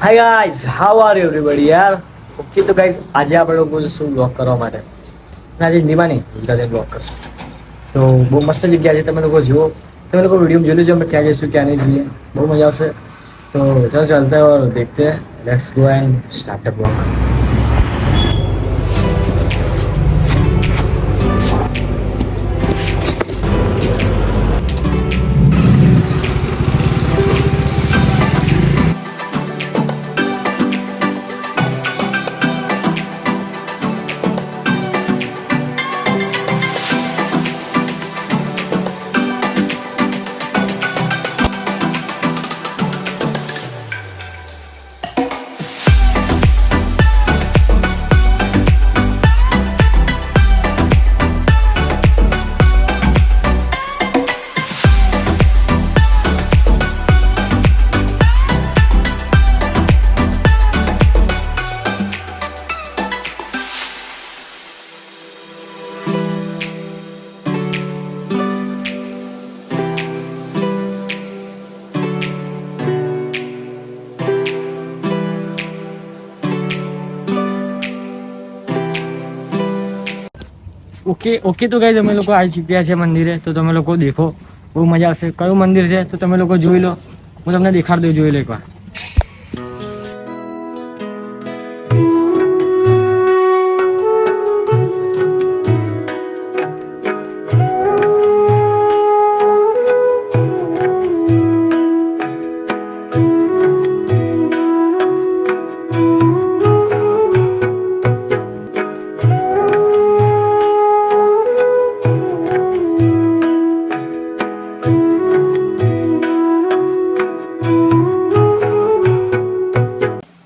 Hi guys, how are you everybody યાર. Okay તો guys, આજે આપણે લોકો શું બ્લોગ કરવા માટે આજે હિન્દીમાં નહીં ગુજરાતી બ્લોગ કરશું. તો બહુ મસ્ત જગ્યા છે, તમે લોકો જુઓ. તમે લોકો વિડીયો જોઈ લેજો, અમે ક્યાં જઈશું ક્યાં નહીં જઈએ. બહુ મજા આવશે. તો ચલો ચલતે हैं और देखते हैं. Let's go and start the blog. Okay તો ગાઈઝ, અમે લોકો આવી ચૂક્યા છે મંદિરે. તો તમે લોકો દેખો, બહુ મજા આવશે. કયું મંદિર છે તો તમે લોકો જોઈ લો. હું તમને દેખાડી દઉં, જોઈ લો એકવાર.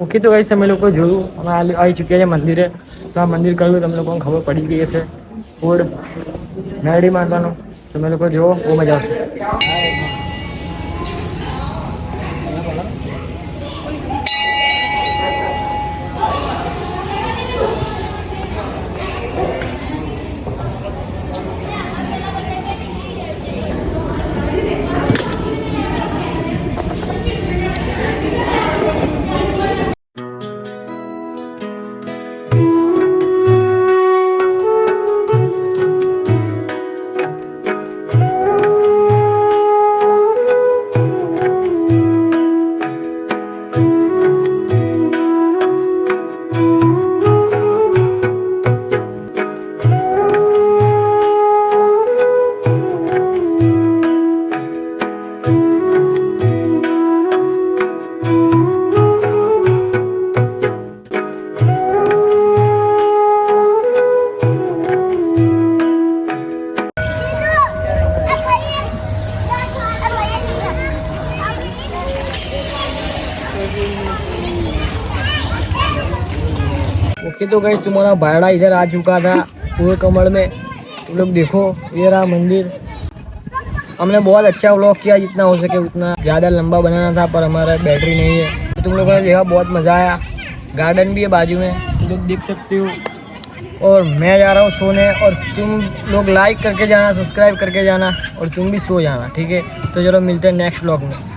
ઓકે તો ગાઈઝ, તમે લોકો જોયું, અમે આવી ચૂક્યા છે મંદિરે. તો આ મંદિર કયું તમને લોકોને ખબર પડી ગઈ હશે. ફૂડ મેરડી માતાનું. તમે લોકો જુઓ, બહુ મજા આવશે. ओके तो गाइस, तुम्हारा भाड़ा इधर आ चुका था पूरे कमर में. तुम लोग देखो, ये रहा मंदिर. हमने बहुत अच्छा व्लॉग किया, जितना हो सके उतना. ज़्यादा लंबा बनाना था पर हमारा बैटरी नहीं है. तो तुम लोगों ने देखा, बहुत मज़ा आया. गार्डन भी है बाजू में, तुम लोग देख सकते हो. और मैं जा रहा हूँ सोने, और तुम लोग लाइक करके जाना, सब्सक्राइब करके जाना, और तुम भी सो जाना, ठीक है. तो चलो मिलते हैं नेक्स्ट व्लॉग में.